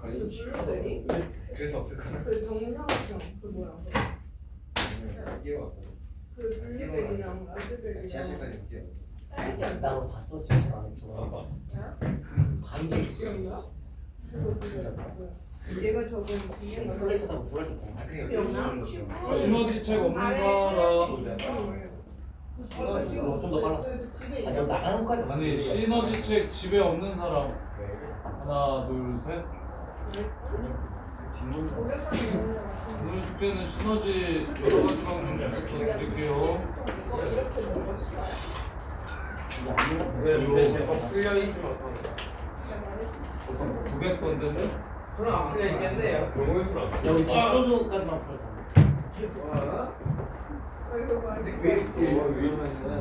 블루베리? 그래서 없을까나? 그 정사각형 그 뭐야? 그 블루베리랑 라즈베리랑 지하실까지 볼게요. 딸기 안 나 그거 봤어 진짜 안 했어. 봤어. 반개 기억나? 그거 뭐야? 얘가 저거 분명 스컬레이터 타고 들어갈 때 아 그냥 기억나? 시너지 책 없는 사람. 이거 좀 더 빨랐어. 아 내가 나가는 것까지 아니 시너지 책 집에 없는 사람. 하나 둘 셋. 오늘 숙제는 시너지 여러 가지 방법 드릴게요. 근데 제가 풀려 있으면 어떡합니까? 900번대는 저는 안 풀려 있겠네요. 너무 있으면 안 여기 뒷소주까지만 풀었다. 이거 봐. 왜 위험하지는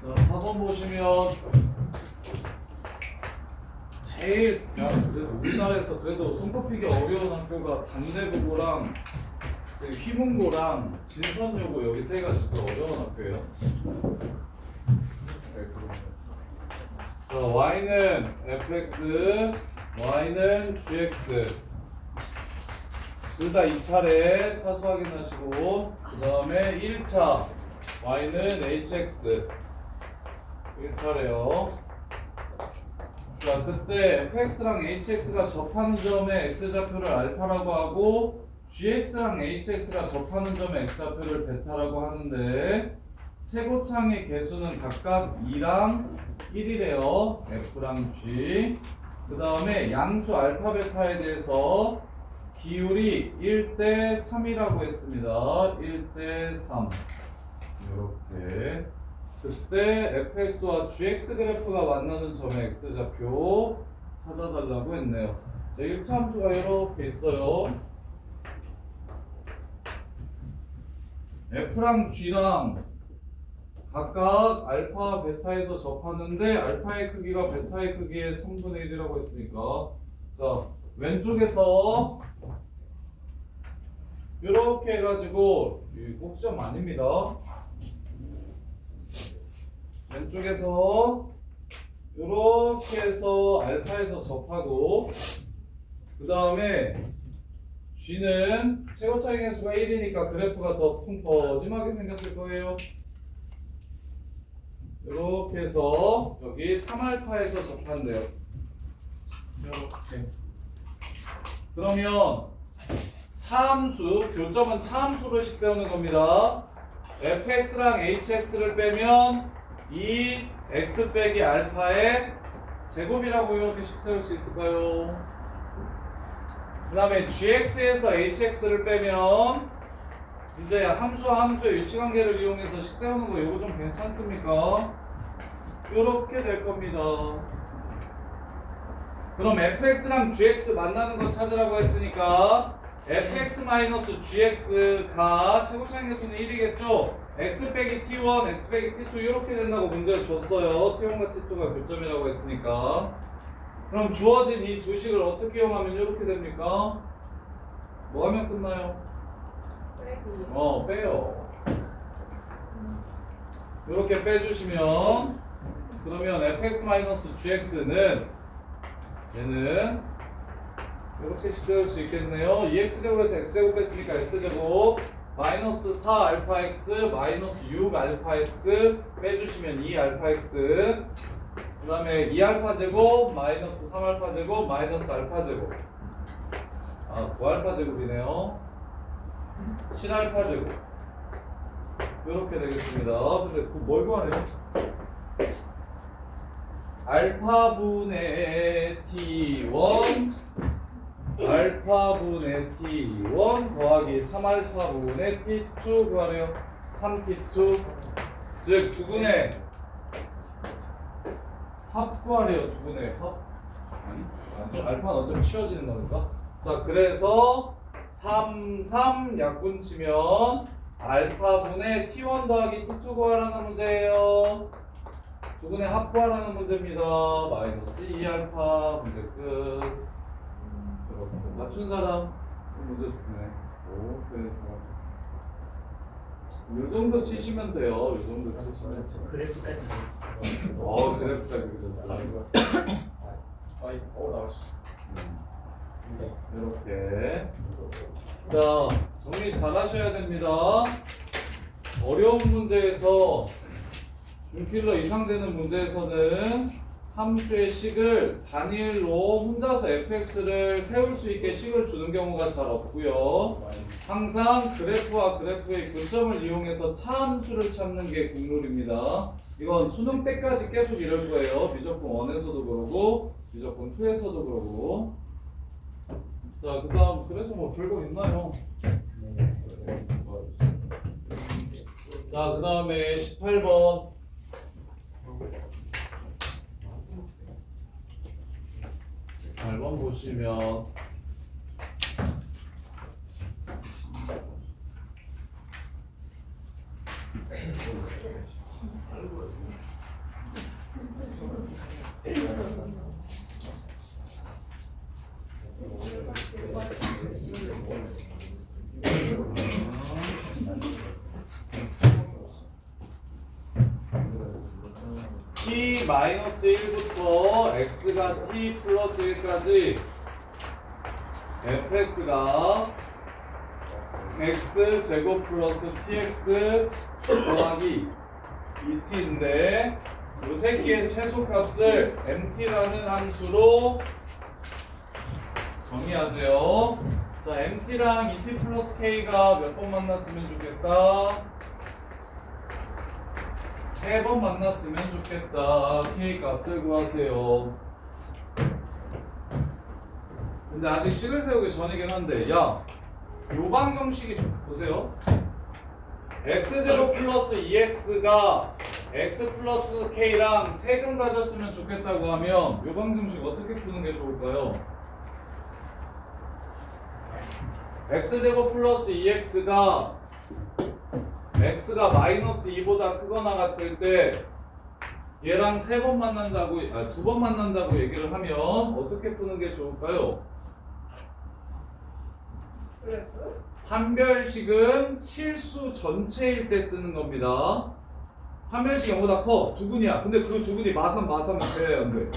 자 4번 보시면 제일 그래도 우리나라에서 그래도 손꼽히기 어려운 학교가 단대국어랑 휘문고랑 진선여고 여기 세 가지 진짜 어려운 학교예요. 자 y는 fx, y는 gx 둘 다 2차례 차수 확인하시고 그 다음에 1차 y는 hx 1차례요. 자 그때 fx랑 hx가 접하는 점의 x좌표를 알파라고 하고 gx랑 hx가 접하는 점의 x좌표를 베타라고 하는데 최고창의 개수는 각각 2랑 1이래요. f랑 g. 그 다음에 양수 알파 베타에 대해서 비율이 1대 3이라고 했습니다. 1대 3 이렇게 그때 fx와 gx 그래프가 만나는 점의 x좌표 찾아달라고 했네요. 자, 1차 함수가 이렇게 있어요. f랑 g랑 각각 알파, 베타에서 접하는데 알파의 크기가 베타의 크기의 3분의 1이라고 했으니까 자 왼쪽에서 이렇게 해가지고 이 꼭지점 아닙니다. 왼쪽에서 이렇게 해서 알파에서 접하고 그 다음에 g는 최고차이 개수가 1이니까 그래프가 더 펑퍼짐하게 생겼을 거예요. 이렇게 해서 여기 3알파에서 접한대요. 이렇게. 그러면 차함수, 교점은 차함수로 식 세우는 겁니다. fx랑 hx를 빼면 2x 빼기 알파의 제곱이라고 이렇게 식 세울 수 있을까요? 그 다음에 gx에서 hx를 빼면 이제 함수와 함수의 위치관계를 이용해서 식 세우는 거 이거 좀 괜찮습니까? 이렇게 될 겁니다. 그럼 fx랑 gx 만나는 거 찾으라고 했으니까 fx-gx가 최고차이 개수는 1이겠죠? x 빼기 t1, x 빼기 t2 이렇게 된다고 문제를 줬어요. t1과 t2가 교점이라고 했으니까. 그럼 주어진 이 두 식을 어떻게 이용하면 이렇게 됩니까? 뭐 하면 끝나요? 빼요. 이렇게 빼주시면 그러면 fx-gx는 얘는 이렇게 세울 수 있겠네요. 2x제곱에서 x제곱 뺐으니까 x제곱 마이너스 4알파x 마이너스 6알파x 빼주시면 2알파x 그 다음에 2알파제곱 마이너스 3알파제곱 마이너스 알파제곱 아 9알파 제곱이네요. 7알파 제곱 이렇게 되겠습니다. 근데 뭘 구하래요? 알파분의 T1 알파분의 T1 더하기 3알파분의 T2 구하래요. 3T2 즉 두분의 합 구하래요. 두분의 합 아니 알파는 어차피 치워지는 거니까. 자 그래서 3, 3 약분 치면 알파분의 T1 더하기 T2 구하라는 문제예요. 두분의 합 구하라는 문제입니다. 마이너스 2알파 문제 끝. 이렇게 맞춘 사람 문제 좋네. 오 그래서 요 정도 치시면 돼요. 요 정도 치시면. 그래프까지 그래프까지 그렸어. 아이 나왔어. 이렇게. 자 정리 잘 하셔야 됩니다. 어려운 문제에서 중킬러 이상 되는 문제에서는 함수의 식을 단일로 혼자서 fx를 세울 수 있게 식을 주는 경우가 잘 없고요. 항상 그래프와 그래프의 교점을 이용해서 차함수를 찾는 게 국룰입니다. 이건 수능 때까지 계속 이럴 거예요. 미적분 1에서도 그러고 미적분 2에서도 그러고. 자 그다음 그래서 뭐 별거 있나요? 자 그다음에 18번. 잘 보시면 t-1부터 x가 t 플러스 1까지 fx가 x 제곱 플러스 tx 더하기 2t인데 이 새끼의 최소값을 mt라는 함수로 정의하죠. 자 mt랑 2t 플러스 k가 몇 번 만났으면 좋겠다. 3번 만났으면 좋겠다. K 값을 구하세요. 근데 아직 식을 세우기 전이긴 한데 야 요방정식이 보세요. x제곱 플러스 2x가 x 플러스 k랑 세근 가졌으면 좋겠다고 하면 요방정식 어떻게 푸는 게 좋을까요? x제곱 플러스 2x가 x가 마이너스 2보다 크거나 같을 때 얘랑 3번 만난다고, 2번 만난다고 얘기를 하면 어떻게 푸는 게 좋을까요? 판별식은 실수 전체일 때 쓰는 겁니다. 판별식 0보다 커, 두근이야. 근데 그 두근이 마삼은 돼, 안 돼?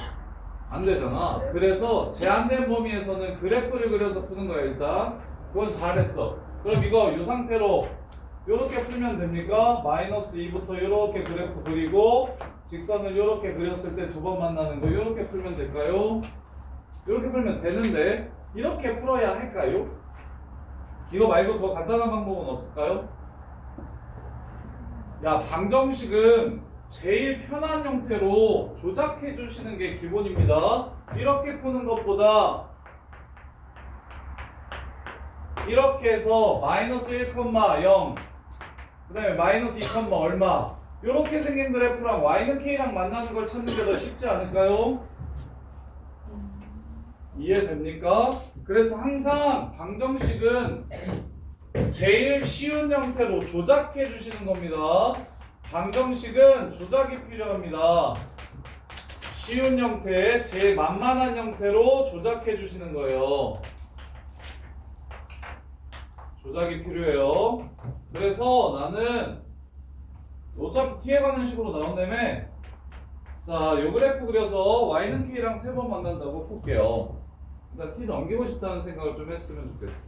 안 되잖아. 그래서 제한된 범위에서는 그래프를 그려서 푸는 거야, 일단. 그건 잘했어. 그럼 이거 이 상태로 요렇게 풀면 됩니까? 마이너스 2부터 요렇게 그래프 그리고 직선을 요렇게 그렸을 때 2번 만나는 거 요렇게 풀면 될까요? 요렇게 풀면 되는데 이렇게 풀어야 할까요? 이거 말고 더 간단한 방법은 없을까요? 야 방정식은 제일 편한 형태로 조작해 주시는 게 기본입니다. 이렇게 푸는 것보다 이렇게 해서 마이너스 1,0 그 다음에 마이너스 2, 얼마 이렇게 생긴 그래프랑 y는 k랑 만나는 걸 찾는 게 더 쉽지 않을까요? 이해됩니까? 그래서 항상 방정식은 제일 쉬운 형태로 조작해 주시는 겁니다. 방정식은 조작이 필요합니다. 쉬운 형태, 제일 만만한 형태로 조작해 주시는 거예요. 조작이 필요해요. 그래서 나는 어차피 t에 가는 식으로 나온다며. 자, 요 그래프 그려서 y는 k랑 3번 만난다고 볼게요. 일단 t 넘기고 싶다는 생각을 좀 했으면 좋겠어.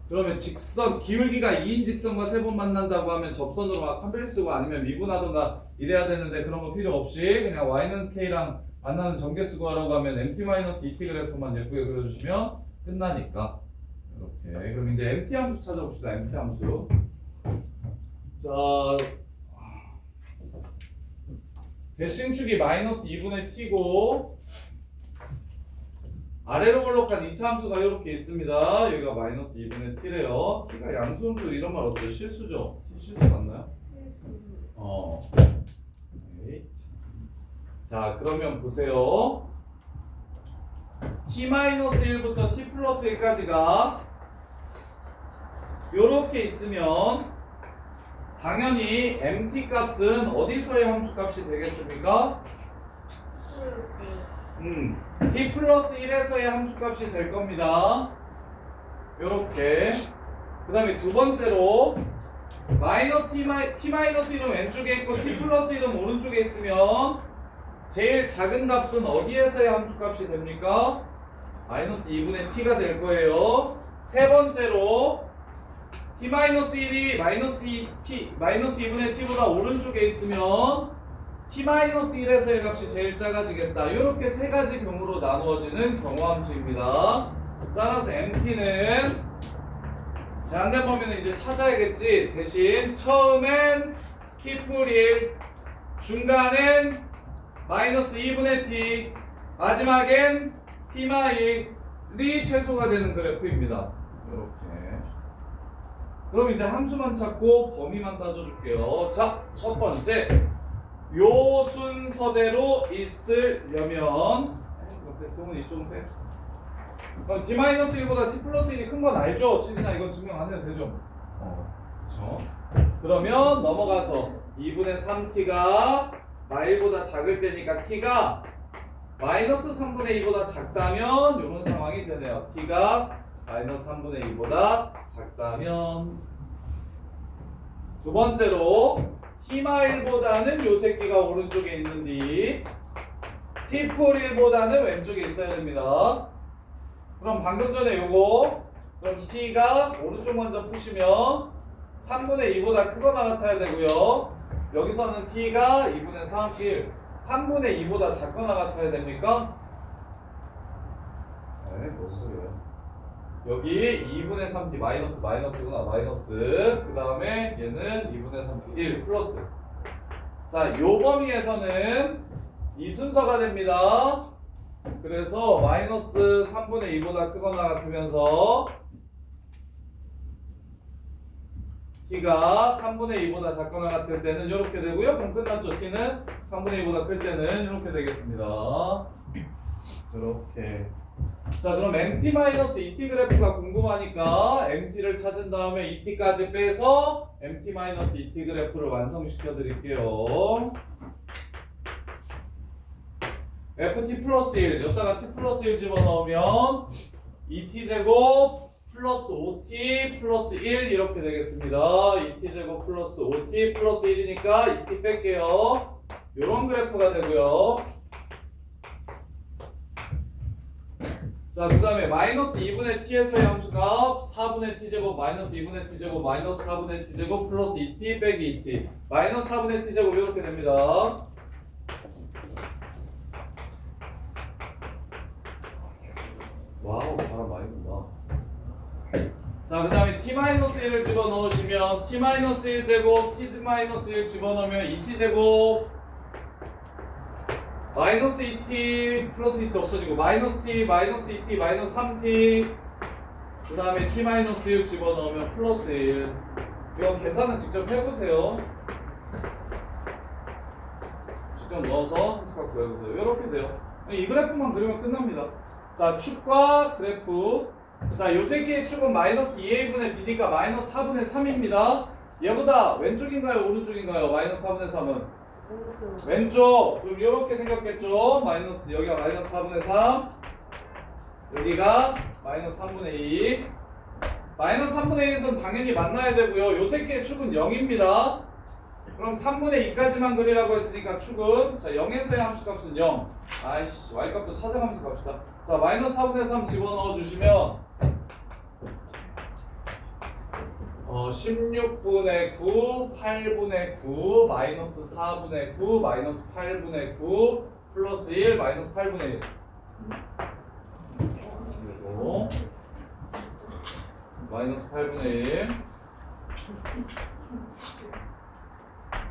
그러면 직선, 기울기가 2인 직선과 3번 만난다고 하면 접선으로 막 판별 쓰고 아니면 미분하던가 이래야 되는데 그런 거 필요 없이 그냥 y는 k랑 만나는 전개 쓰고 하라고 하면 mt-2t 그래프만 예쁘게 그려주시면 끝나니까. 이렇게. 그럼 이제 MT 함수 찾아봅시다. MT 함수. 자, 대칭축이 마이너스 2분의 t고 아래로 볼록한 2차 함수가 이렇게 있습니다. 여기가 마이너스 2분의 t래요. t가 양수함수 이런 말 어때요? 실수죠? t 실수 맞나요? 오케이. 자, 그러면 보세요. t-1부터 t 플러스 1까지가 요렇게 있으면 당연히 mt 값은 어디서의 함수 값이 되겠습니까? t 플러스 1에서의 함수 값이 될 겁니다. 요렇게. 그 다음에 두 번째로 마이너스 t-1은 왼쪽에 있고 t 플러스 1은 오른쪽에 있으면 제일 작은 값은 어디에서의 함수 값이 됩니까? 마이너스 2분의 t가 될 거예요. 세 번째로 t-1이 마이너스 2분의 t보다 오른쪽에 있으면 t-1에서의 값이 제일 작아지겠다. 이렇게 세 가지 경우로 나누어지는 경우함수입니다. 따라서 mt는 제한된 범위는 이제 찾아야겠지. 대신 처음엔 t풀 1, 중간엔 마이너스 2분의 t, 마지막엔 t-1이 최소가 되는 그래프입니다. 이렇게. 그럼 이제 함수만 찾고 범위만 따져줄게요. 자, 첫 번째. 요 순서대로 있으려면 대통은 이쪽은 빼. 그럼 t-1보다 t 플러스 1이 큰 건 알죠? 칠이나 이건 증명 안 해도 되죠? 그렇죠. 그러면 넘어가서 2분의 3t가 마일보다 작을 때니까 t가 마이너스 3분의 2보다 작다면 이런 상황이 되네요. t가 마이너스 3분의 2보다 작다면. 두 번째로 t-1보다는 요 새끼가 오른쪽에 있는데 t풀 1보다는 왼쪽에 있어야 됩니다. 그럼 방금 전에 요거 그럼 t가 오른쪽 먼저 푸시면 3분의 2보다 크거나 같아야 되고요. 여기서는 t가 2분의 3, 1 3분의 2보다 작거나 같아야 됩니까? 네, 무슨 소리예요? 여기 2분의 3t 마이너스구나. 마이너스. 그 다음에 얘는 2분의 3t 1 플러스. 자, 요 범위에서는 이 순서가 됩니다. 그래서 마이너스 3분의 2보다 크거나 같으면서 t가 3분의 2보다 작거나 같을 때는 이렇게 되고요. 그럼 끝났죠. t는 3분의 2보다 클 때는 이렇게 되겠습니다. 이렇게. 자, 그럼 mt-et 그래프가 궁금하니까 mt를 찾은 다음에 et까지 빼서 mt-et 그래프를 완성시켜 드릴게요. ft 플러스 1 여기다가 t 플러스 1 집어넣으면 2t제곱 플러스 5t 플러스 1 이렇게 되겠습니다. 2t제곱 플러스 5t 플러스 1이니까 2t 뺄게요. 요런 그래프가 되고요. 자, 그 다음에 마이너스 2분의 t에서의 함수값 4분의 t제곱 마이너스 2분의 t제곱 마이너스 4분의 t제곱 플러스 2t 빼기 2t 마이너스 4분의 t제곱 이렇게 됩니다. 와우, 바람 많이 분다. 자, 그 다음에 t-1을 집어넣으시면 t-1제곱 t-1 집어넣으면 2t제곱 마이너스 2t 플러스 2t 없어지고 마이너스 t 마이너스 2t 마이너스 3t 그 다음에 t-6 집어넣으면 플러스 1 이거 계산은 직접 해보세요. 직접 넣어서 함수값 구해보세요. 이렇게 돼요. 이 그래프만 그리면 끝납니다. 자, 축과 그래프. 자, 요 새끼의 축은 마이너스 2a분의 b니까 마이너스 4분의 3입니다. 얘보다 왼쪽인가요? 오른쪽인가요? 마이너스 4분의 3은? 왼쪽. 그럼 이렇게 생겼겠죠? 마이너스, 여기가 마이너스 4분의 3 여기가 마이너스 3분의 2 마이너스 3분의 1에서는 당연히 만나야 되고요. 요 새끼의 축은 0입니다. 그럼 3분의 2까지만 그리라고 했으니까 축은 자 0에서의 함수값은 0 아이씨 y값도 찾아가면서 갑시다. 자 마이너스 4분의 3 집어넣어 주시면 16분의 9, 8분의 9, 마이너스 4분의 9, 마이너스 8분의 9, 플러스 1, 마이너스 8분의 1. 그리고 마이너스 8분의 1.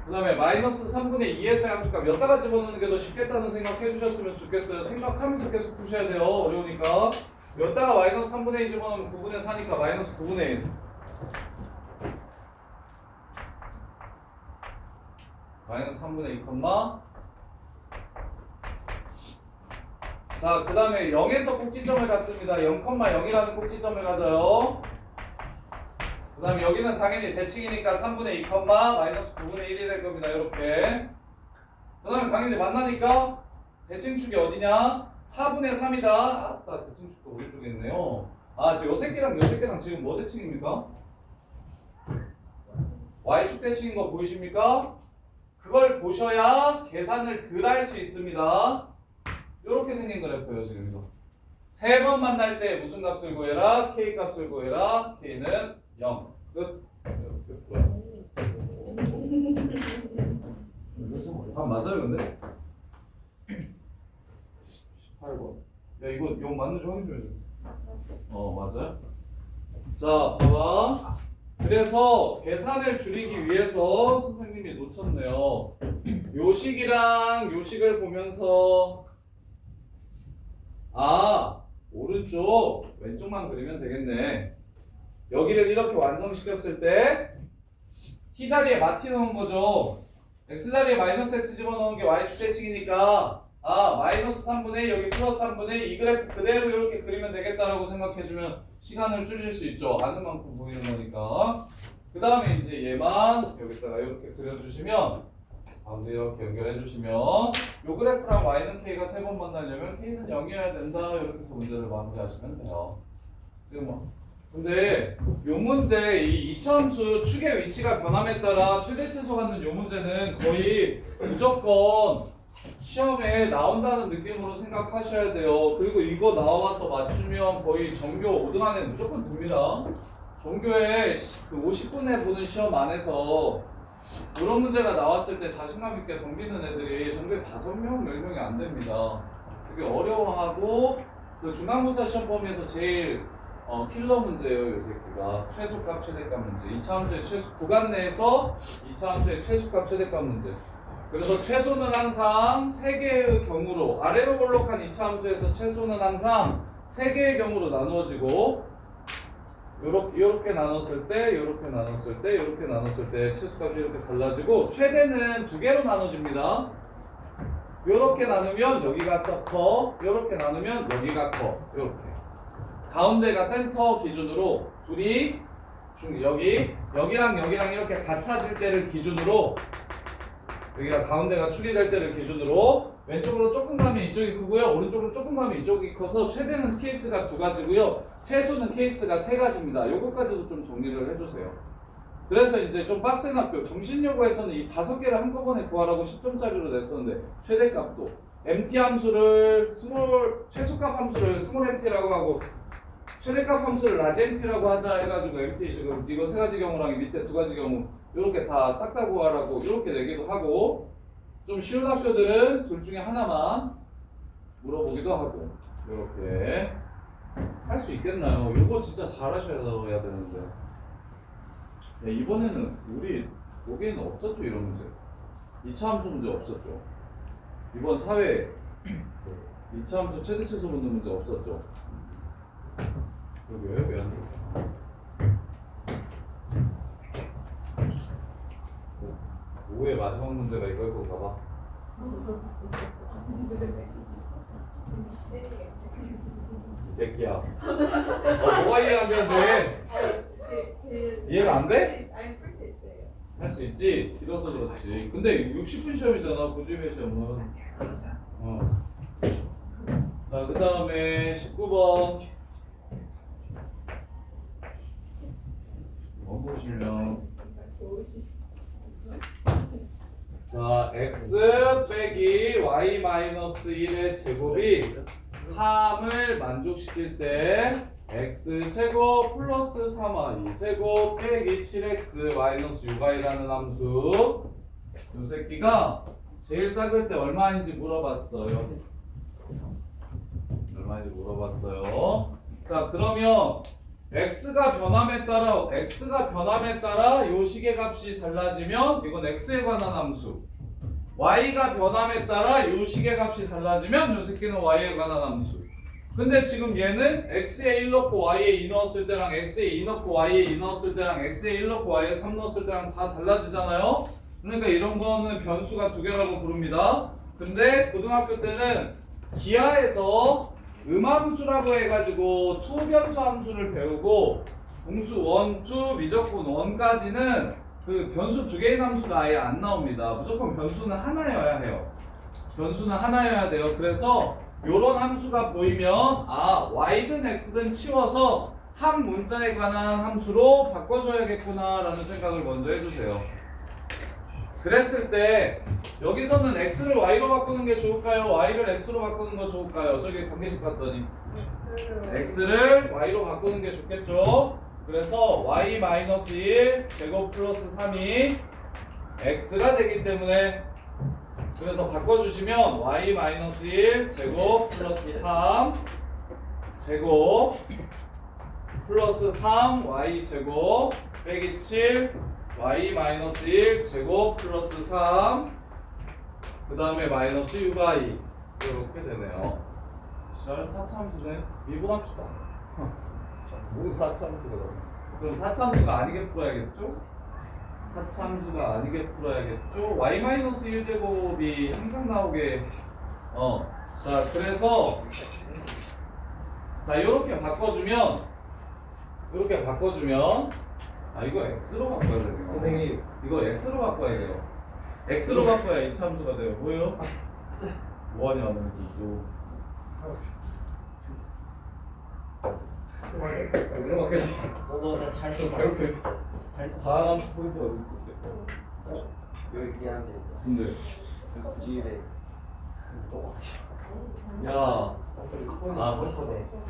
그 다음에 마이너스 3분의 2에서 양수값 여기다가 집어넣는 게 더 쉽겠다는 생각 해주셨으면 좋겠어요. 생각하면서 계속 푸셔야 돼요. 어려우니까. 여기다가 마이너스 3분의 2 집어넣으면 9분의 4니까 마이너스 9분의 1. 마이너스 3분의 2 컴마. 자, 그 다음에 0에서 꼭지점을 갖습니다. 0,0이라는 꼭지점을 가져요. 그 다음에 여기는 당연히 대칭이니까 3분의 2 마이너스 9분의 1이 될 겁니다. 이렇게. 그 다음에 당연히 만나니까 대칭축이 어디냐? 4분의 3이다. 아따, 대칭축도 오른쪽에 있네요. 아, 요 새끼랑 요 새끼랑 지금 뭐 대칭입니까? Y축 대칭인 거 보이십니까? 그걸 보셔야 계산을 덜 할 수 있습니다. 이렇게 생긴 그래프예요, 지금 이거. 세 번 만날 때 무슨 값을 구해라? K 값을 구해라. K는 0. 끝. 답 맞아요, 근데? 18번. 야, 이거 맞는지 확인 좀 해줘. 맞아요. 자, 봐봐. 그래서 계산을 줄이기 위해서 선생님이 놓쳤네요. 요식이랑 요식을 보면서 오른쪽 왼쪽만 그리면 되겠네. 여기를 이렇게 완성시켰을 때 T자리에 마티 넣은 거죠. X자리에 마이너스 X 집어넣은 게 Y축 대칭이니까 마이너스 3분의 2 여기 플러스 3분의 2 이 그래프 그대로 이렇게 그리면 되겠다라고 생각해주면 시간을 줄일 수 있죠. 아는 만큼 보이는 거니까. 그 다음에 이제 얘만 여기다가 이렇게 그려주시면 가운데 이렇게 연결해주시면 요 그래프랑 Y는 K가 3번 만나려면 K는 0이어야 된다. 이렇게 해서 문제를 마무리하시면 돼요. 지금 근데 요 문제 이 이차함수 축의 위치가 변함에 따라 최대 최소 갖는 요 문제는 거의 무조건 시험에 나온다는 느낌으로 생각하셔야 돼요. 그리고 이거 나와서 맞추면 거의 전교 5등 안에 무조건 듭니다. 전교에 그 50분에 보는 시험 안에서 이런 문제가 나왔을 때 자신감 있게 덤비는 애들이 전교에 5명, 10명이 안 됩니다. 되게 어려워하고 그 중간고사 시험 범위에서 제일 킬러 문제예요, 이 새끼가. 최소값, 최대값 문제. 2차 함수의 최소 구간 내에서 2차 함수의 최소값, 최대값 문제. 그래서 최소는 항상 3개의 경우로 아래로 볼록한 2차 함수에서 최소는 항상 3개의 경우로 나누어지고 요렇게 나눴을 때, 요렇게 나눴을 때, 요렇게 나눴을 때 최소값이 이렇게 달라지고 최대는 2개로 나눠집니다. 요렇게 나누면 여기가 커, 요렇게 나누면 여기가 커. 요렇게. 가운데가 센터 기준으로 둘이 여기랑 이렇게 같아질 때를 기준으로 여기가 가운데가 축이 될 때를 기준으로 왼쪽으로 조금 가면 이쪽이 크고요. 오른쪽으로 조금 가면 이쪽이 커서 최대는 케이스가 2가지고요. 최소는 케이스가 3가지입니다. 요거까지도 좀 정리를 해주세요. 그래서 이제 좀 빡센 학교 정신요구에서는 이 5개를 한꺼번에 구하라고 10점짜리로 냈었는데 최대값도 MT 함수를 최소값 함수를 스몰 MT라고 하고 최대값 함수를 라지 MT라고 하자 해가지고 MT 지금 이거 3가지 경우랑 밑에 2가지 경우 이렇게 다 싹 다 구하라고 이렇게 내기도 하고 좀 쉬운 학교들은 둘 중에 하나만 물어보기도 하고 이렇게 할 수 있겠나요? 이거 진짜 잘하셔야 되는데 이번에는 우리 보기에는 없었죠 이런 문제. 2차 함수 문제 없었죠. 이번 사회 2차 함수 최대 최소 묻는 문제 없었죠. 여기 왜 안 됐어? 5의 마지막 문제가 이걸 건가 봐. 이 새끼야. 뭐가 이해 안 되는데? 이해가 안 돼? 아니 풀 수 있어요. 할 수 있지? 길어서 그렇지. 근데 60분 시험이잖아, 고주임의 시험은. 자, 그 다음에 19번. 보시면. 자, x 빼기 y 마이너스 1의 제곱이 3을 만족시킬 때 x 제곱 플러스 3y 제곱 빼기 7x 마이너스 6y라는 함수 이 새끼가 제일 작을 때 얼마인지 물어봤어요. 자, 그러면 x가 변함에 따라 요 식의 값이 달라지면 이건 x에 관한 함수. y가 변함에 따라 요 식의 값이 달라지면 요 새끼는 y에 관한 함수. 근데 지금 얘는 x에 1 넣고 y에 2 넣었을 때랑 x에 2 넣고 y에 2 넣었을 때랑 x에 1 넣고 y에 3 넣었을 때랑 다 달라지잖아요. 그러니까 이런 거는 변수가 두 개라고 부릅니다. 근데 고등학교 때는 기하에서 음함수라고 해가지고 투변수 함수를 배우고 공수 1, 2, 미적분 1까지는 그 변수 두 개의 함수가 아예 안 나옵니다. 무조건 변수는 하나여야 해요. 변수는 하나여야 돼요. 그래서 요런 함수가 보이면 아 y든 x든 치워서 한 문자에 관한 함수로 바꿔줘야겠구나 라는 생각을 먼저 해주세요. 그랬을 때 여기서는 x를 y로 바꾸는 게 좋을까요? y를 x로 바꾸는 거 좋을까요? 저기 관계식 봤더니 x를 y로 바꾸는 게 좋겠죠? 그래서 y-1 제곱 플러스 3이 x가 되기 때문에 그래서 바꿔주시면 y-1 제곱 플러스 3 제곱 플러스 3y 제곱 빼기 7 y-1 제곱 플러스 3 그 다음에 마이너스 6y 이렇게 되네요. 잘 사참수네. 미분합시다. 뭐 사참수가 그럼 사참수가 아니게 풀어야겠죠? 사참수가 아니게 풀어야겠죠? y-1 제곱이 항상 나오게 자 그래서 자 요렇게 바꿔주면 아 이거 x로 바꿔야 되네요. 선생님. 이거 x로 바꿔야 돼요. x로 바꿔야 이 참수가 돼요. 뭐예요? 뭐하냐는 또 이렇게 너도 나 잘해. 다음 함수 포인트 어디 있어? 여기 미안한데 근데 굳이 이래 야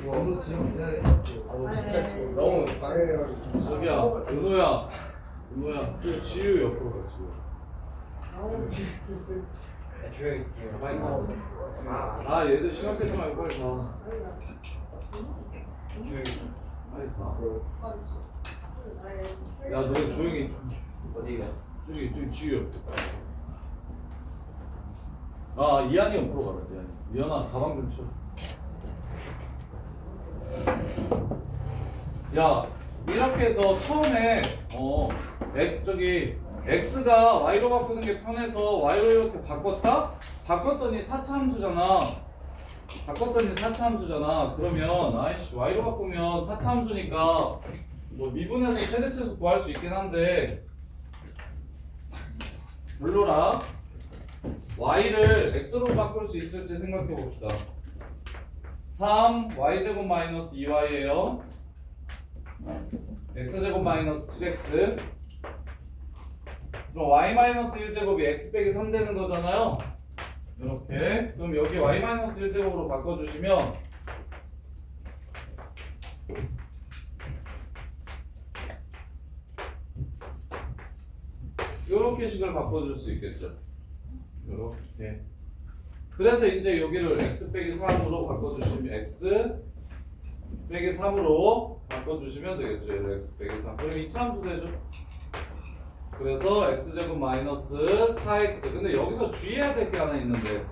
너무 지금 진짜 너무 당연해가지고 저기야 은호야 좀 지우 옆으로 가 지우. 조용히 있을게요. 빨리 아 얘들 시간 뺏지 말고 빨리 가. 조용히 있어. 빨리 가. 야 너 조용히 어디가? 저기 지우 옆에. 아 이한이 옆으로 가라 이한이. 이한아 가방 좀 쳐. 야 이렇게 해서 처음에 x가 y로 바꾸는 게 편해서 y로 이렇게 바꿨더니 4차 함수잖아. 그러면 아이씨 y로 바꾸면 4차 함수니까 뭐 미분해서 최대치수 구할 수 있긴 한데 별로라. y를 x로 바꿀 수 있을지 생각해 봅시다. 3 y제곱 마이너스 2y예요. x제곱 마이너스 7x. 그럼 y-1제곱이 x 빼기 3 되는 거잖아요. 이렇게. 그럼 여기 y-1제곱으로 바꿔주시면 이렇게 식을 바꿔줄 수 있겠죠. 이렇게. 그래서 이제 여기를 x 빼기 3으로 바꿔주시면 x 빼기 3으로 바꿔주시면 되겠죠. 얘를 x 빼기 3. 그럼 이 참수 되죠. 그래서 x제곱 마이너스 4x. 근데 여기서 주의해야 될 게 하나 있는데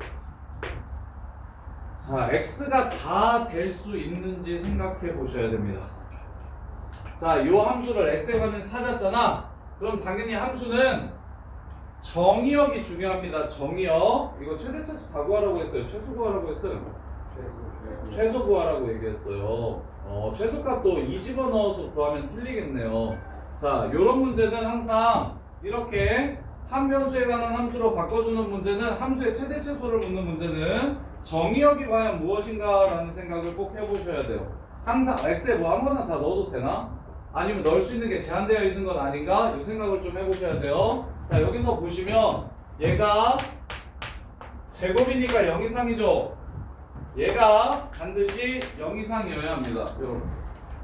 자 x가 다 될 수 있는지 생각해 보셔야 됩니다. 자 요 함수를 x에 관한 찾았잖아. 그럼 당연히 함수는 정의역이 중요합니다. 정의역. 이거 최대차수 다 구하라고 했어요. 최소 구하라고 했어요. 최소 구하라고 얘기했어요. 최소값도 이 집어넣어서 구하면 틀리겠네요. 자, 요런 문제는 항상 이렇게 한 변수에 관한 함수로 바꿔주는 문제는 함수의 최대 최소를 묻는 문제는 정의역이 과연 무엇인가 라는 생각을 꼭 해보셔야 돼요. 항상 x에 뭐 아무거나 다 넣어도 되나? 아니면 넣을 수 있는 게 제한되어 있는 건 아닌가? 이 생각을 좀 해보셔야 돼요. 자, 여기서 보시면 얘가 제곱이니까 0 이상이죠. 얘가 반드시 0 이상이어야 합니다. 여러분.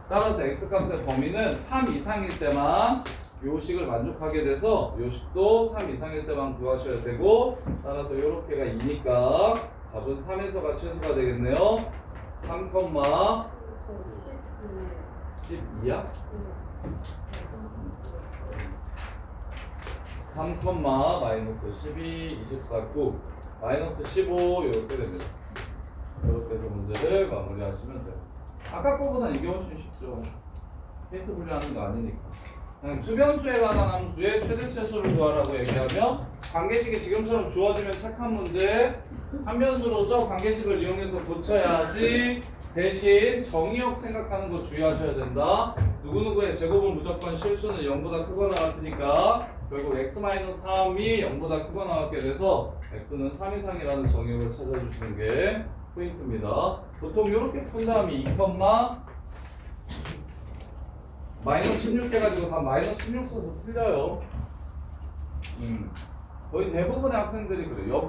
따라서 x값의 범위는 3 이상일 때만 요식을 만족하게 돼서 요식도 3 이상일 때만 구하셔야 되고 따라서 요렇게가 2니까 답은 3에서가 최소가 되겠네요. 3, 10 12야? 3, 마이너스 12, 24, 9 마이너스 15 이렇게 됩니다. 이렇게 해서 문제를 마무리하시면 돼요. 아까 거보다 이게 훨씬 쉽죠. 케이스 분류하는 거 아니니까. 그냥 투변수에 관한 함수의 최대 최소를 구하라고 얘기하면 관계식이 지금처럼 주어지면 착한 문제 한 변수로 저 관계식을 이용해서 고쳐야지. 대신 정의역 생각하는 거 주의하셔야 된다. 누구누구의 제곱은 무조건 실수는 0보다 크거나 같으니까 결국 x-3이 0보다 크거나 같게 돼서 x는 3 이상이라는 정의역을 찾아주시는 게 포인트입니다. 보통 이렇게 푼 다음에 2, 마이너스 16 해가지고 다 마이너스 16 써서 틀려요. 거의 대부분의 학생들이 그래요.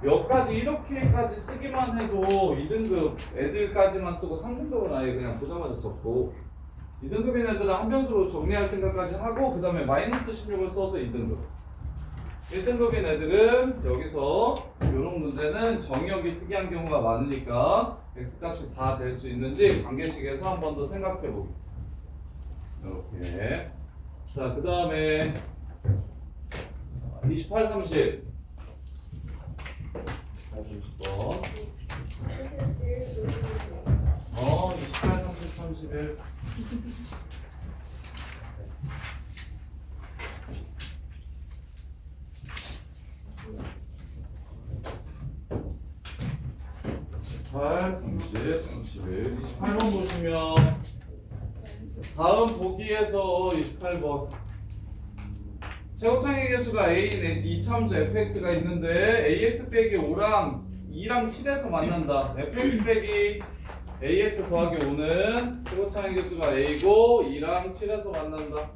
여기까지 이렇게까지 쓰기만 해도 2등급 애들까지만 쓰고 3등급은 아예 그냥 보자마자 썼고 2등급인 애들은 한 변수로 정리할 생각까지 하고 그 다음에 마이너스 16을 써서 2등급 1등급인 애들은 여기서 이런 문제는 정의역이 특이한 경우가 많으니까 x값이 다 될 수 있는지 관계식에서 한 번 더 생각해 보기. 이렇게. 자, 그 다음에 28, 30. 30번. 28, 30, 31. (28, 30, 31) 28번 보시면 다음 보기에서 28번 최고창의 개수가 a인 이참수 fx가 있는데 ax 빼기 5랑 2랑 7에서 만난다. fx 빼기 ax 더하기 5는 최고창의 개수가 a고 2랑 7에서 만난다.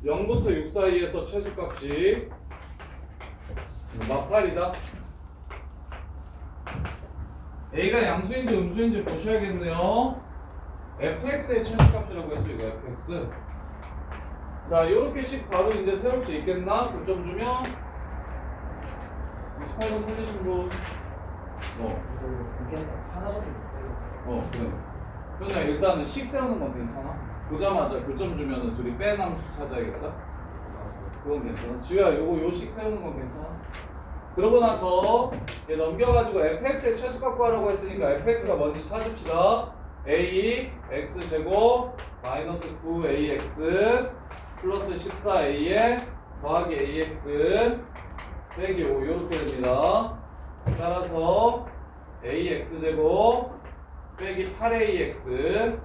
0부터 6 사이에서 최소값이 마팔이다. a가 양수인지 음수인지 보셔야겠네요. fx의 최소값이라고 했죠. 이거 fx. 자, 요렇게 식 바로 이제 세울 수 있겠나? 9점 주면 28번 틀리신 분. 그래. 그냥 일단은 식 세우는 건 괜찮아. 보자마자 교점 주면은 둘이 뺀 함수 찾아야겠다. 그건 괜찮아. 지우야, 요 식 세우는 건 괜찮아. 그러고 나서 얘 넘겨가지고 fx의 최소값 구하라고 했으니까 fx가 뭔지 찾읍시다. a x제곱 마이너스 9ax 플러스 14a에 더하기 ax 빼기 5 이렇게 됩니다. 따라서 ax제곱 빼기 8ax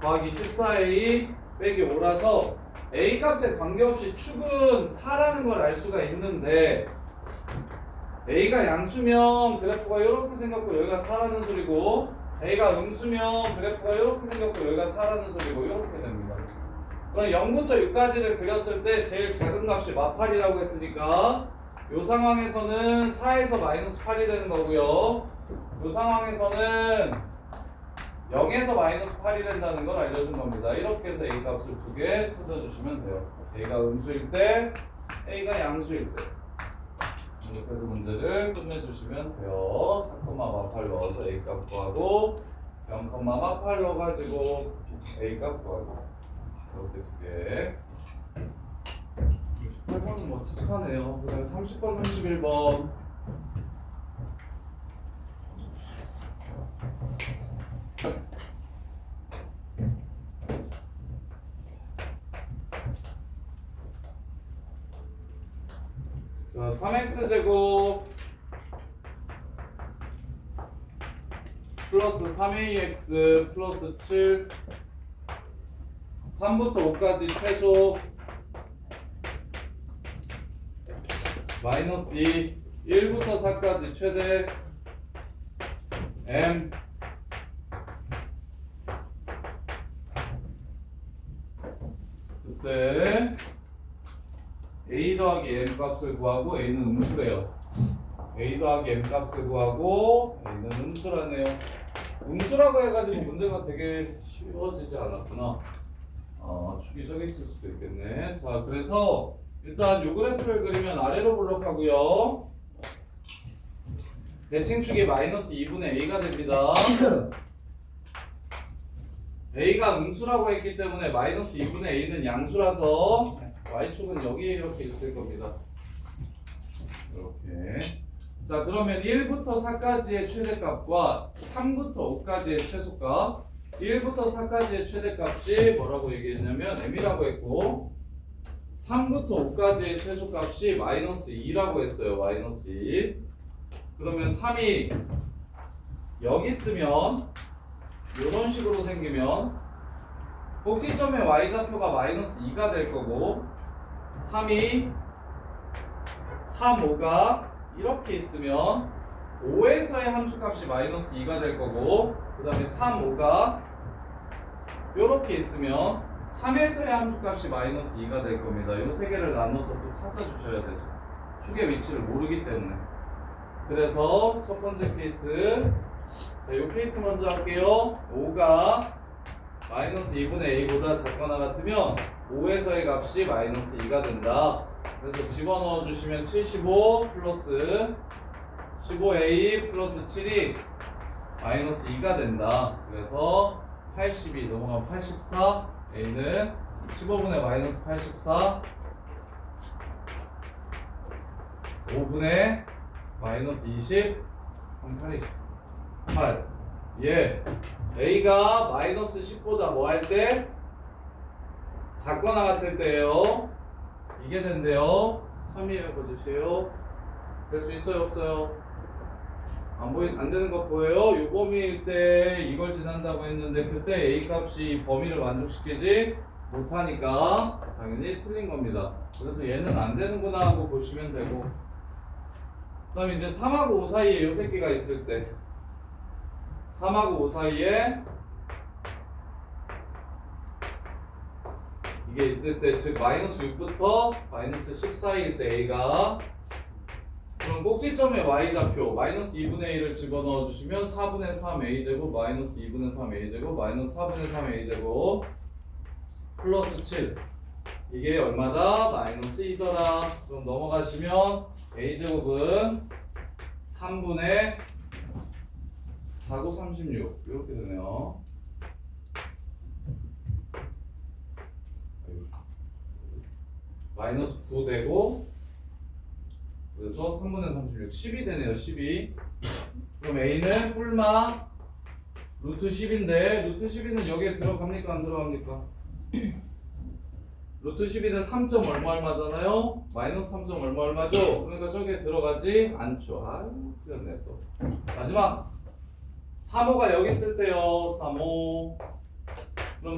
더하기 14a 빼기 5라서 a 값에 관계없이 축은 4라는 걸 알 수가 있는데 a가 양수면 그래프가 이렇게 생겼고 여기가 4라는 소리고 a가 음수면 그래프가 이렇게 생겼고 여기가 4라는 소리고 이렇게 됩니다. 그럼 0부터 6까지를 그렸을 때 제일 작은 값이 마팔이라고 했으니까 이 상황에서는 4에서 마이너스 8이 되는 거고요. 이 상황에서는 0에서 마이너스 8이 된다는 걸 알려준 겁니다. 이렇게 해서 a 값을 두 개 찾아주시면 돼요. a가 음수일 때, a가 양수일 때. 이렇게 해서 문제를 끝내주시면 돼요. 4,8 넣어서 a 값 구하고 0,8 넣어가지고 a 값 구하고 이렇게 두 개. 68번은 뭐 착하네요. 그 다음에 30번, 31번. 자, 3x제곱 플러스 3ax 플러스 7 3부터 5까지 최소 마이너스 2 1부터 4까지 최대 m 그때 a 더하기 m 값을 구하고 a는 음수래요. a 더하기 m 값을 구하고 a는 음수라네요. 음수라고 해가지고 문제가 되게 쉬워지지 않았구나. 축이 저기 있을 수도 있겠네. 자, 그래서 일단 요 그래프를 그리면 아래로 블록하고요. 대칭축이 마이너스 2분의 a가 됩니다. a가 음수라고 했기 때문에 마이너스 2분의 a는 양수라서 y축은 여기에 이렇게 있을 겁니다. 이렇게. 자, 그러면 1부터 4까지의 최대값과 3부터 5까지의 최소값, 1부터 4까지의 최대값이 뭐라고 얘기했냐면 m이라고 했고 3부터 5까지의 최소값이 마이너스 2라고 했어요. 마이너스 2. 그러면 3이 여기 있으면 이런 식으로 생기면 꼭지점의 y좌표가 마이너스 2가 될 거고 3이 3, 5가 이렇게 있으면 5에서의 함수값이 마이너스 2가 될 거고 그 다음에 3, 5가 이렇게 있으면 3에서의 함수값이 마이너스 2가 될 겁니다. 이 세 개를 나눠서 또 찾아주셔야 되죠. 축의 위치를 모르기 때문에. 그래서 첫 번째 케이스, 자, 이 케이스 먼저 할게요. 5가 마이너스 2분의 a보다 작거나 같으면 5에서의 값이 마이너스 2가 된다. 그래서 집어넣어 주시면 75 플러스 15a 플러스 7이 마이너스 2가 된다. 그래서 82 넘어가면 84, a는 15분의 마이너스 84, 5분의 마이너스 20, 38, 8. 예, a가 마이너스 10보다 뭐 할 때? 작거나 같을 때예요. 이게 된대요. 3위 해보주세요. 될 수 있어요, 없어요? 안 되는 거 보여요? 이 범위일 때 이걸 지난다고 했는데 그때 a 값이 이 범위를 만족시키지 못하니까 당연히 틀린 겁니다. 그래서 얘는 안 되는구나 하고 보시면 되고 그 다음에 이제 3하고 5 사이에 요 새끼가 있을 때 3하고 5 사이에 이게 있을 때 즉 마이너스 6부터 마이너스 10 사이일 때 a가 그럼 꼭지점의 y좌표 마이너스 2분의 1을 집어넣어 주시면 4분의 3 a제곱 마이너스 2분의 3 a제곱 마이너스 4분의 3 a제곱 플러스 7 이게 얼마다? 마이너스 2더라. 그럼 넘어가시면 a제곱은 3분의 4고 36 이렇게 되네요. 마이너스 9 되고 그래서 3분의 36 10이 되네요. 12. 그럼 a는 뿔마 루트 10인데 루트 12는 여기에 들어갑니까 안 들어갑니까? 루트 12는 3점 얼마잖아요? 마이너스 3점 얼마죠? 그러니까 저기에 들어가지 않죠. 아유 틀렸네 또. 마지막 3호가 여기 있을 때요. 3호 그럼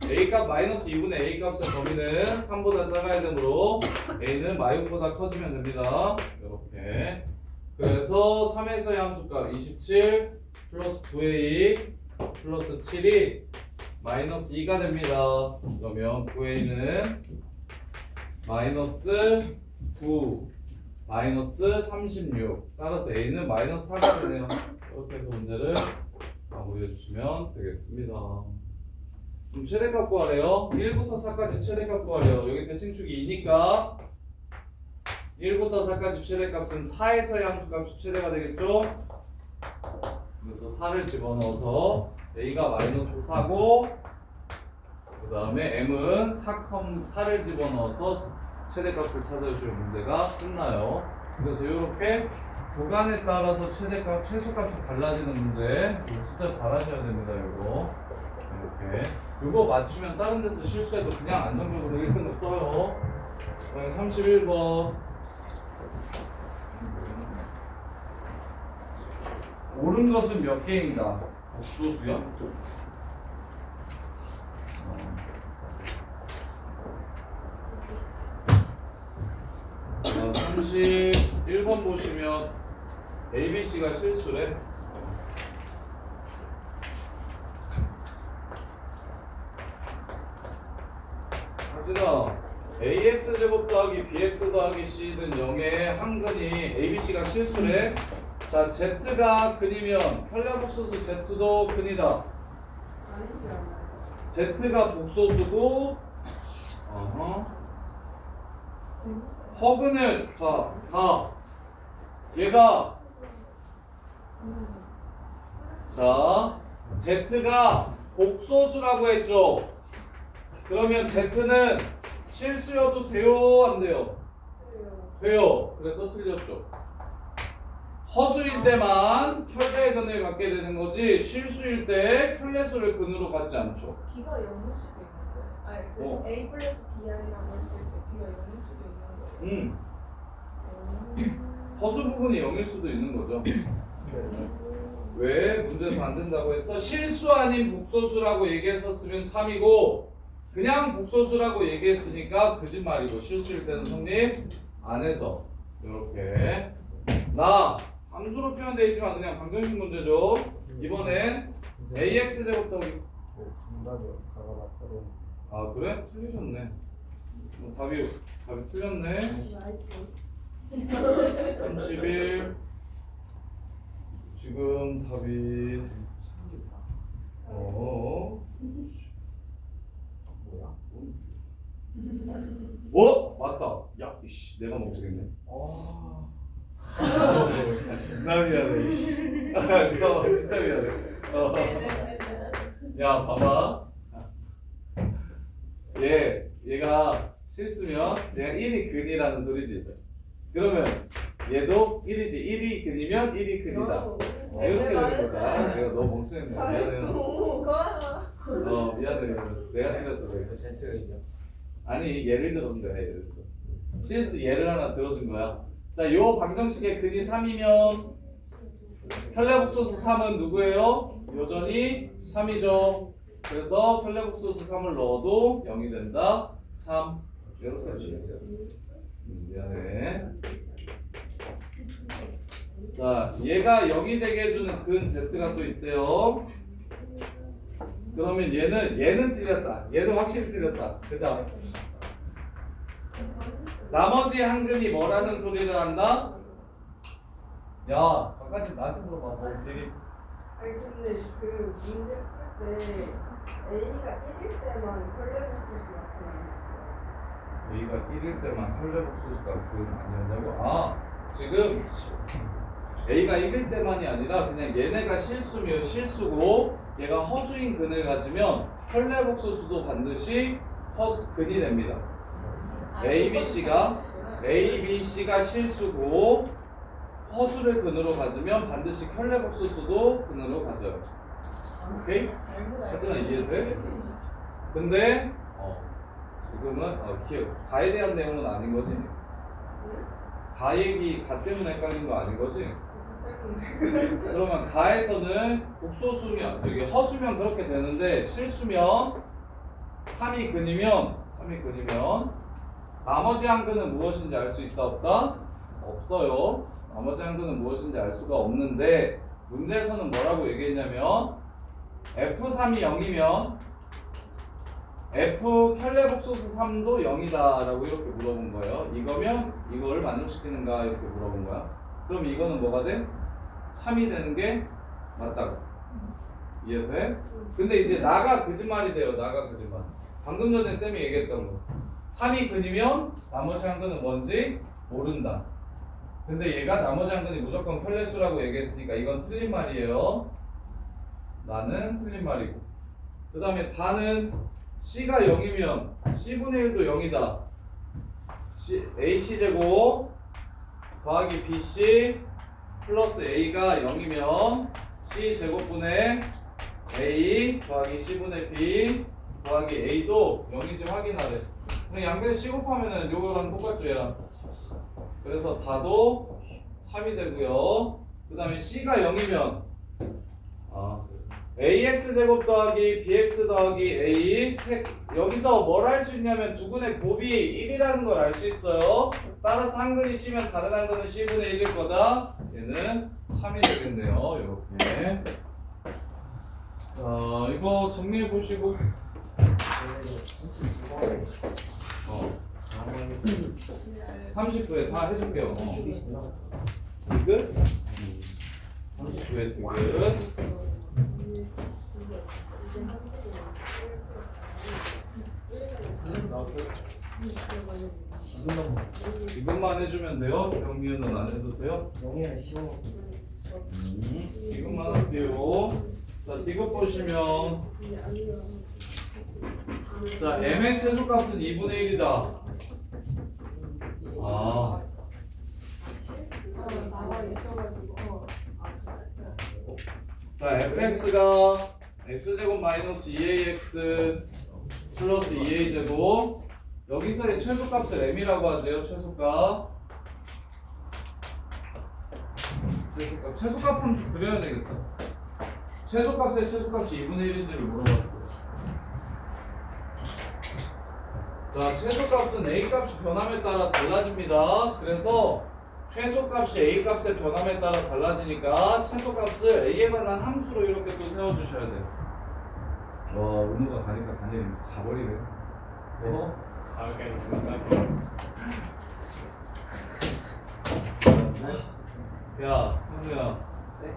a값 마이너스 2분의 a값의 범위는 3보다 작아야 되므로 a는 마이너스보다 커지면 됩니다. 이렇게 그래서 3에서의 함수값 27 플러스 9a 플러스 7이 마이너스 2가 됩니다. 그러면 9a는 마이너스 9 마이너스 36 따라서 a는 마이너스 4가 되네요. 이렇게 해서 문제를 마무리해 주시면 되겠습니다. 그럼 최대값 구하래요. 1부터 4까지 최대값 구하래요. 여기 대칭축이 2니까 1부터 4까지 최대값은 4에서의 함수값이 최대가 되겠죠? 그래서 4를 집어넣어서 a가 마이너스 4고 그 다음에 m은 4를 집어넣어서 최대값을 찾아주시면 문제가 끝나요. 그래서 이렇게 구간에 따라서 최대값, 최소값이 달라지는 문제 이거 진짜 잘하셔야 됩니다. 이거 이렇게 이거 맞추면 다른 데서 실수해도 그냥 안정적으로 1등급 떠요. 그다음에 31번 옳은 것은 몇 개인가? 복소수요? 31번 보시면 ABC가 실수래. 하진아, AX제곱 더하기 BX 더하기 C는 0의 한근이 ABC가 실수래. 자, Z가 근이면 편ля복소수 Z도 근이다. Z가 복소수고 허근을 자, 가 얘가 자, Z가 복소수라고 했죠. 그러면 Z는 실수여도 돼요, 안 돼요? 돼요. 그래서 틀렸죠. 허수일 때만 켤레 근을 갖게 되는 거지 실수일 때 켤레수를 근으로 갖지 않죠. B가 0일 수도 있는데. 아니 그 어. A 플러스 B이라고 했을 때 B가 0일 수도 있는 거예요. 허수 부분이 0일 수도 있는 거죠. 왜 문제에서 안 된다고 했어? 실수 아닌 복소수라고 얘기했었으면 참이고 그냥 복소수라고 얘기했으니까 거짓말이고 실수일 때는 성립 안 해서 이렇게 나 함수로 표현되어 있지만 그냥 방정식 문제죠. 이번엔 ax 제곱 더하기 정답이요. 가가봤더니 아 그래? 틀리셨네. 답이 틀렸네. 31 지금 답이 뭐야? 맞다. 야, 이씨, 내가 멍청했네. 나 미안해, 이씨. 내가 진짜 미안해. 야, 봐봐. 얘가 실수면 얘가 1이 근이라는 소리지. 그러면 얘도 1이지. 1이 근이면 1이 근이다. 이렇게 되는 거다. 내가 너무 멍청했네. 미안해요. 미안해. 내가 틀렸다. 그 Z가 있냐? 아니 예를 들었는데 예를 들었어. 실수 예를 하나 들어준 거야. 자, 요 방정식의 근이 3이면 켤레복소수 3은 누구예요? 여전히 3이죠. 그래서 켤레복소수 3을 넣어도 0이 된다. 3 이렇게 되죠. 미안해. 자, 얘가 0이 되게 해주는 근 Z가 또 있대요. 그러면 얘는 틀렸다. 얘는 확실히 틀렸다. 그죠? 나머지 한 근이 뭐라는 소리를 한다? 야, 바깥이 나한테 물어봐. 뭐 되게 아니 근데 그 문제 풀 때 A가 1일 때만 컬레복수수 나타나는 A가 1일 때만 켤레복소수가 근 아니었냐고? 아, 지금 A가 1일 때만이 아니라 그냥 얘네가 실수면 실수고 얘가 허수인 근을 가지면 켤레복소수도 반드시 근이 됩니다. A, B, C가 실수고 허수를 근으로 가지면 반드시 켤레복소수도 근으로 가져요. 오케이? 하여튼 이해돼? 근데 지금은 가에 대한 내용은 아닌 거지? 가 얘기 가 때문에 헷갈린 거 아닌 거지? 그러면 가에서는 복소수면 허수면 그렇게 되는데 실수면 3이 근이면 나머지 한 근은 무엇인지 알 수 있다 없다? 없어요. 나머지 한 근은 무엇인지 알 수가 없는데 문제에서는 뭐라고 얘기했냐면 F3이 0이면 F 켤레복소수 3도 0이다 라고 이렇게 물어본 거예요. 이거면 이걸 만족시키는가 이렇게 물어본 거야. 그럼 이거는 뭐가 돼? 3이 되는 게 맞다고. 이해돼? 근데 이제 나가 거짓말이 돼요. 나가 거짓말. 방금 전에 쌤이 얘기했던 거. 3이 근이면 나머지 한 근은 뭔지 모른다. 근데 얘가 나머지 한 근이 무조건 켤레수라고 얘기했으니까 이건 틀린 말이에요. 나는 틀린 말이고. 그 다음에 다는 C가 0이면 C분의 1도 0이다. AC제곱 더하기 BC 플러스 A가 0이면 C제곱분의 A 더하기 C분의 B 더하기 A도 0인지 확인하래. 그럼 양변에 C 곱하면은 요거랑 똑같죠 얘랑. 그래서 다도 3이 되고요. 그 다음에 C가 0이면 AX 제곱 더하기 BX 더하기 A 여기서 뭘 할 수 있냐면 두 근의 곱이 1이라는 걸 알 수 있어요. 따라서 한 근이 C면 다른 한 근은 C분의 1일 거다. 얘는 3이 되겠네요. 이렇게. 자, 이거 정리해 보시고 30분에 다 해줄게요. 끝? 30분에 끝. 이것만 해주면 돼요? 경미는 안 해도 돼요? 0이랑 15 이것만 할게요. 자, 이것 보시면 자, m의 최소값은 2분의 1이다. 아, 나와 있어가지고. 자, fx가 x제곱 마이너스 2ax 플러스 2a제곱 여기서의 최소값을 m이라고 하죠. 최소값. 최소값 함수 그려야 되겠다. 최소값의 최소값이 2분의 1인지를 물어봤어요. 자, 최소값은 a값이 변함에 따라 달라집니다. 그래서 최소값이 a값의 변함에 따라 달라지니까 최소값을 a에 관한 함수로 이렇게 또 세워주셔야 돼요. 와, 은우가 가니까 단일이 자버리네. 야, 현우야. 네?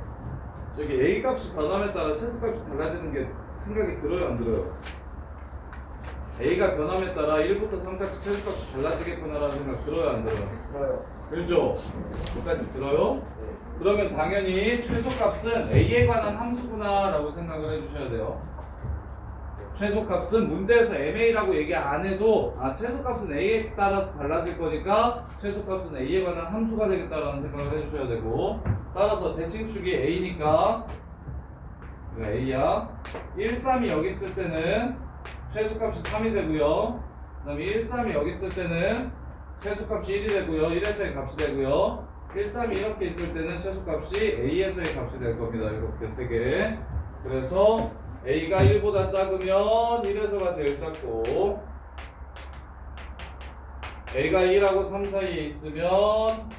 저기 A 값이 변함에 따라 최소값이 달라지는 게 생각이 들어요, 안 들어요? A가 변함에 따라 1부터 3까지 최소값이 달라지겠구나라는 생각 들어요, 안 들어요? 들어요. 그렇죠? 여기까지 들어요? 네. 그러면 당연히 최소값은 A에 관한 함수구나라고 생각을 해주셔야 돼요. 최소값은 문제에서 MA라고 얘기 안 해도 최소값은 A에 따라서 달라질 거니까 최소값은 A에 관한 함수가 되겠다라는 생각을 해주셔야 되고 따라서 대칭축이 A니까 A야 1, 3이 여기 있을 때는 최소값이 3이 되고요 그 다음에 1, 3이 여기 있을 때는 최소값이 1이 되고요 1에서의 값이 되고요 1, 3이 이렇게 있을 때는 최소값이 A에서의 값이 될 겁니다 이렇게 3개 그래서 A가 1보다 작으면 1에서가 제일 작고 A가 1하고 3 사이에 있으면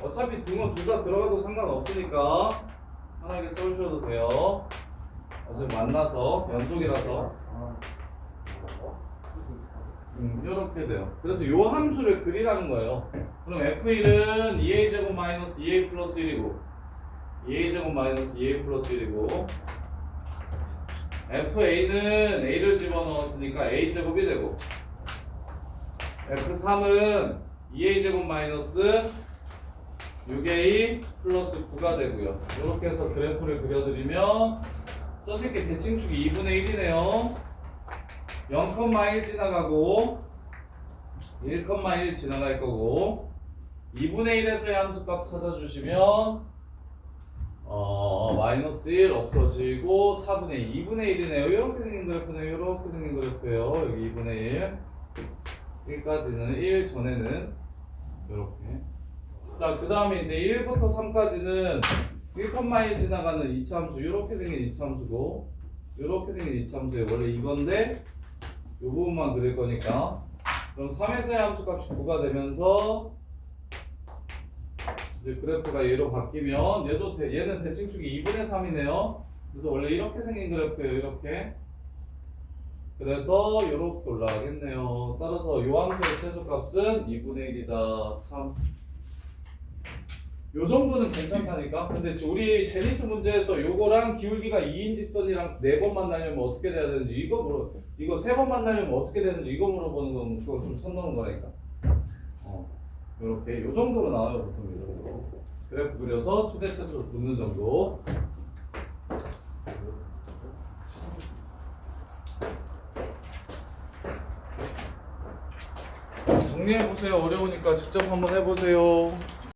어차피 등호 둘 다 들어가도 상관없으니까 편하게 써주셔도 돼요 어차피 만나서 연속이라서 이렇게 돼요 그래서 요 함수를 그리라는 거예요 그럼 F1은 2a제곱 마이너스 2a 플러스 1이고 2a제곱 마이너스 2a 플러스 1이고 FA는 A를 집어넣었으니까 A제곱이 되고 F3은 2A제곱 마이너스 6A 플러스 9가 되고요 이렇게 해서 그래프를 그려드리면 저 새끼 대칭축이 2분의 1이네요 0,1 지나가고 1,1 지나갈 거고 2분의 1에서의 함수값 찾아주시면 마이너스 1 없어지고 4분의 2분의 1이네요. 이렇게 생긴 그래프네요. 이렇게 생긴 그래프예요. 여기 2분의 1 1까지는 1 전에는 이렇게 자 그 다음에 이제 1부터 3까지는 1,1 지나가는 이차함수 이렇게 생긴 이차함수고 이렇게 생긴 이차함수예요. 원래 이건데 이 부분만 그릴 거니까 그럼 3에서의 함수값이 9가 되면서 이제 그래프가 얘로 바뀌면 얘는 대칭축이 2분의 3이네요. 그래서 원래 이렇게 생긴 그래프예요. 이렇게. 그래서 이렇게 올라가겠네요. 따라서 요 함수의 최소값은 2분의 1이다. 참. 요 정도는 괜찮다니까. 근데 우리 제니트 문제에서 요거랑 기울기가 2인 직선이랑 4번 만나려면 어떻게 돼야 되는지 이거 3번 만나려면 어떻게 되는지 이거 물어보는 건 그거 좀 선 넘은 거라니까. 이렇게 요 정도로 나와요 보통 이 정도. 그래프 그려서 최대최소를 붓는 정도. 정리해 보세요. 어려우니까 직접 한번 해보세요.